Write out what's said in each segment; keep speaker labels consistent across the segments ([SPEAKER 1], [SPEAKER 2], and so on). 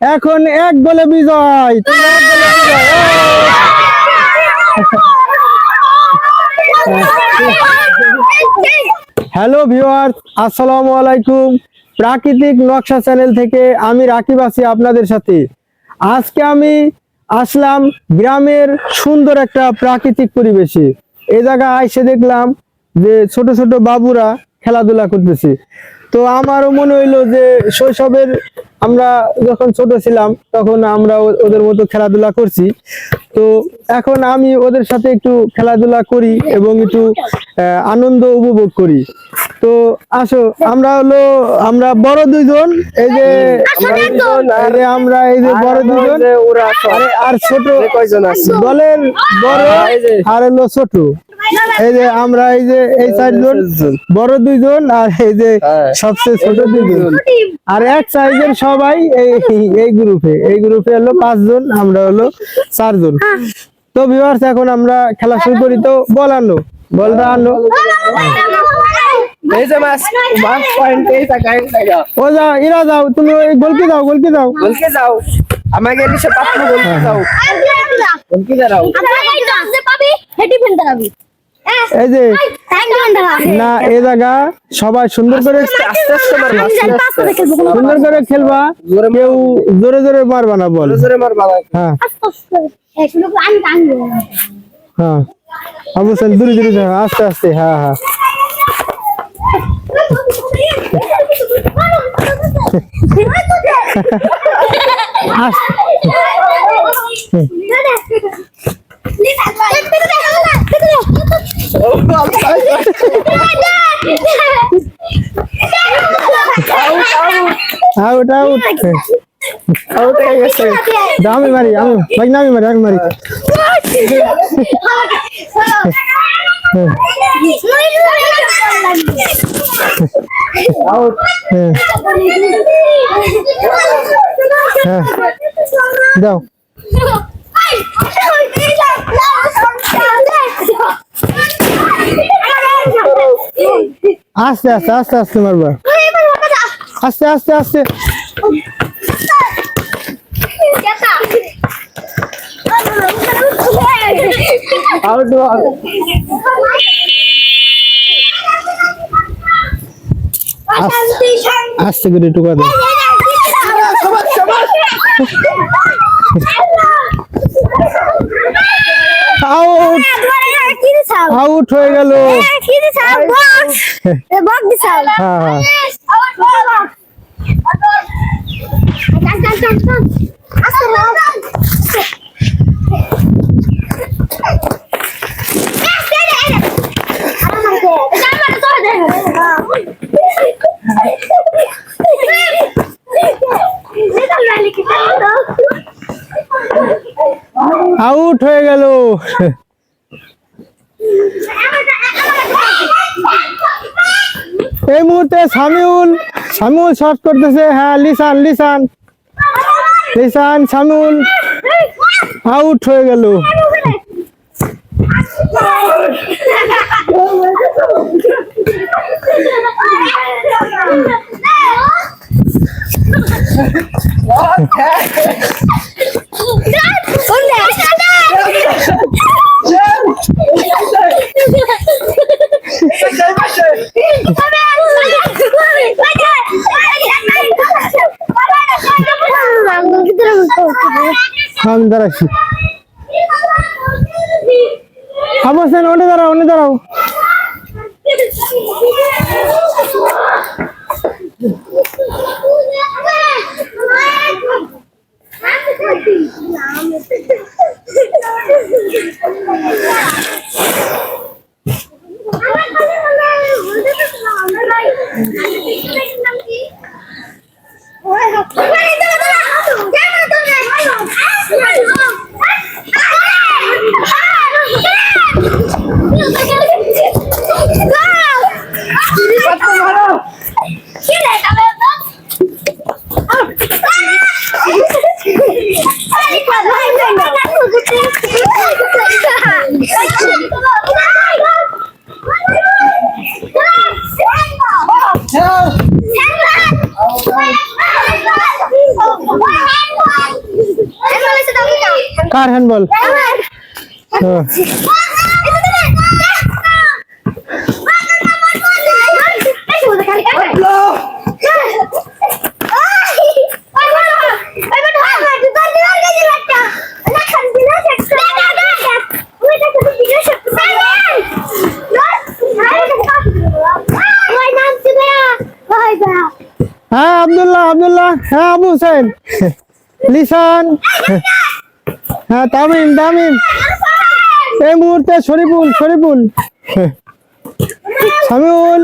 [SPEAKER 1] এখন এক গোলে বিজয়। হ্যালো ভিউয়ার্স, আসসালামু আলাইকুম। প্রাকৃতিক নকশা চ্যানেল থেকে আমি রাকিব আছি আপনাদের সাথে। আজকে আমি আসলাম গ্রামের সুন্দর একটা প্রাকৃতিক পরিবেশে। এই জায়গায় এসে দেখলাম যে ছোট ছোট বাবুরা খেলাধুলা করতেছে। তো আমারও মনে হইলো যে শৈশবের আমরা যখন ছোট ছিলাম তখন আমরা ওদের মতো খেলাধুলা করছি। তো এখন আমি ওদের সাথে একটু খেলাধুলা করি এবং একটু আনন্দ উপভোগ করি। তো আসো, আমরা বড় দুইজন, এই যে আমরা এই যে বড় দুইজন আর ছোট দলের বড় আর হলো ছোট। এই যে আমরা এই যে এই চারজন বড় দুইজন আর এই যে সবচেয়ে ছোট দুইজন, আর এক সাইজের সবাই এই গ্রুপে হলো 5 জন, আমরা হলো 4 জন। তো ভিউয়ার্স, এখন আমরা খেলা শুরু করি। তো বলটা আনো।
[SPEAKER 2] এই যে মাস পয়েন্ট এই জায়গায়
[SPEAKER 1] ও যাও, এরা যাও, তুমি ওই গোলকি যাও।
[SPEAKER 2] আমাকে এসে পাত্র গোলকি যাও। গোলকি যাও।
[SPEAKER 1] এই যে না, এই জায়গা সবাই সুন্দর করে খেলবা, কেউ জোরে জোরে মারবা না, বল হ্যাঁ হ্যাঁ অবশ্যই দূরে আস্তে আস্তে। হ্যাঁ হ্যাঁ আমি মারি। যাও, আস্তে আস্তে মারবা, আস্তে। আস্তে করে টুকা দে। আউট হয়ে গেল। আউট হয়ে গেল। এই মুহূর্তে সামিউল শট করতেছে। হ্যাঁ, লিসান সামিউল আউট হয়ে গেল। আমি দাঁড়াচ্ছি। অবশ্যই অনে দাঁড়াও। কার হ্যান্ডবল? হ্যাঁ আব্দুল্লাহ, আব্দুল্লাহ, হ্যাঁ আবু হুসেন, লিসান, হ্যাঁ তামিম, তামিম, এই মুহূর্তে শরীফুল, শরীফুল, সামিউল,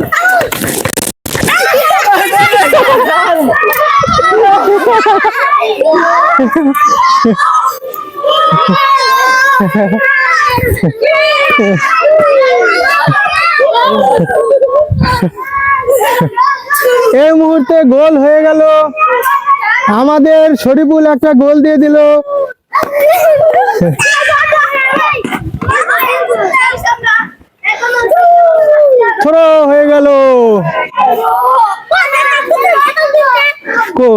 [SPEAKER 1] এই মুহূর্তে গোল হয়ে গেল, আমাদের শরীফুল একটা গোল দিয়ে দিল। থ্রো হয়ে গেল। কো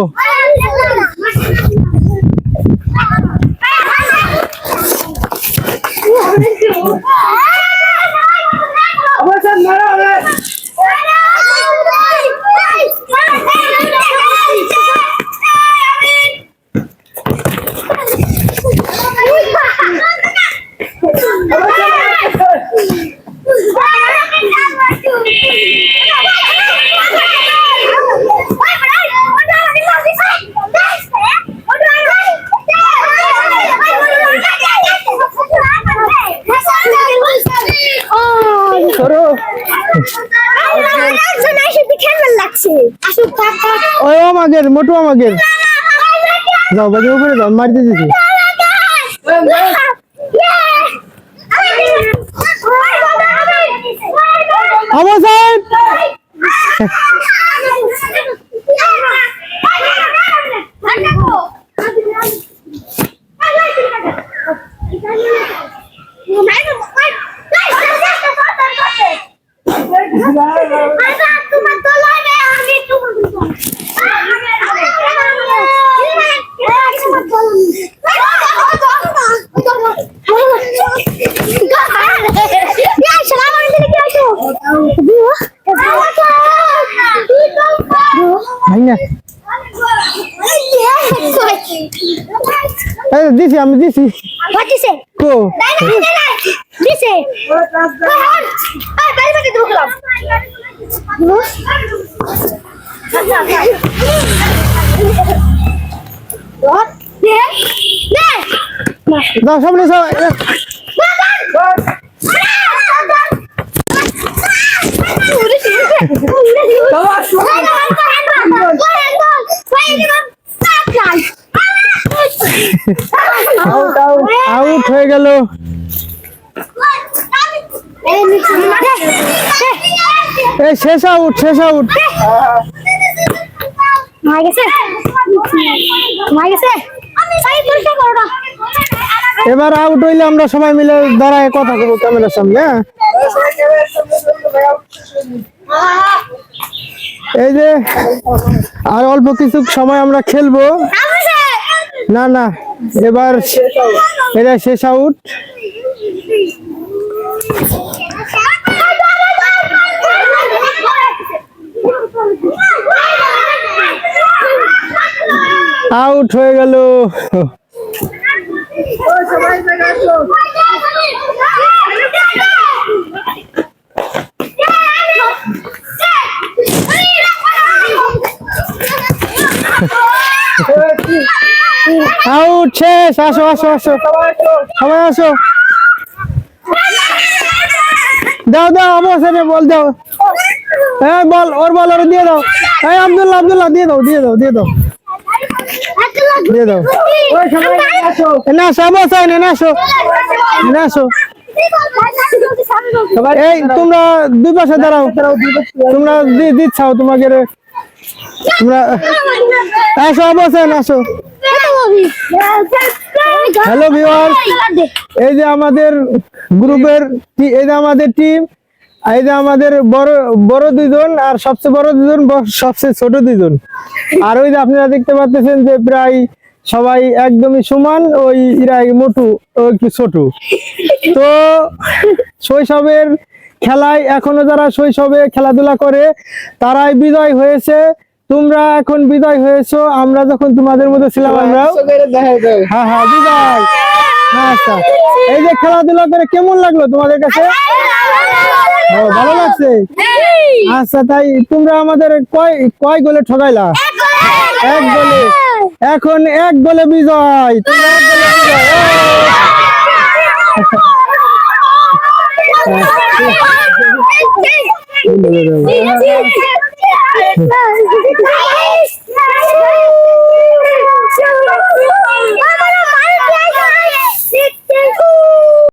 [SPEAKER 1] ওই আমাদের মোটু আমাদের যাও বাজে উপরে যাও, মারতে দিছি। অবসান দিছি, আমি দিছি। কো যাও সামনে যাও। আউট হয়ে গেল। শেষ আউট, শেষ আউট। এবার আউট হইলে আমরা সবাই মিলে দাঁড়ায় কথা বলবো ক্যামেরার সামনে। এই যে আর অল্প কিছু সময় আমরা খেলবো। না না, এবার এটা শেষ আউট। আউট হয়ে গেল। আউট শেষ। আসো আসো আসো সবাই আসো। দাও দাও আমার বল দাও। হ্যাঁ বল, ওর বল ওর দিয়ে দাও। এই আব্দুল্লাহ, আব্দুল্লাহ দিয়ে দাও, দিয়ে দাও, দিয়ে দাও, দিয়ে দাও। না আসো, না আসো, না আসো। এই তোমরা দুই পাশে দাঁড়াও, তোমরা দিচ্ছাও তোমাকে। তোমরা আসো, অবশ্যই আসো। হ্যালো ভিউয়ার্স, এই যে আমাদের গ্রুপের, এই যে আমাদের টিম, এই যে আমাদের বড় বড় দুইজন আর সবচেয়ে বড় দুইজন, সবচেয়ে ছোট দুইজন। আর ওই যে আপনারা দেখতে পাচ্ছেন যে প্রায় সবাই একদমই সমান, ওই ইরা মোটু ও একটু ছোট। তো শৈশবের খেলায় এখনো যারা শৈশবে খেলাধুলা করে তারাই বিজয় হয়েছে। তোমরা এখন বিজয় হয়েছো, আমরা যখন তোমাদের মধ্যে ছিলাম আমরাও।
[SPEAKER 2] দেখা যায়।
[SPEAKER 1] হ্যাঁ হ্যাঁ বিজয়। আচ্ছা, এই যে খেলাধুলা করে কেমন লাগলো তোমাদের কাছে? ও, ভালো লাগছে। আচ্ছা, তাই তোমরা আমাদের কয় কয় গোলে ঠকাইলা? এক গোলে। এখন এক গোলে বিজয়, তোমরা এক গোলে বিজয়। ও!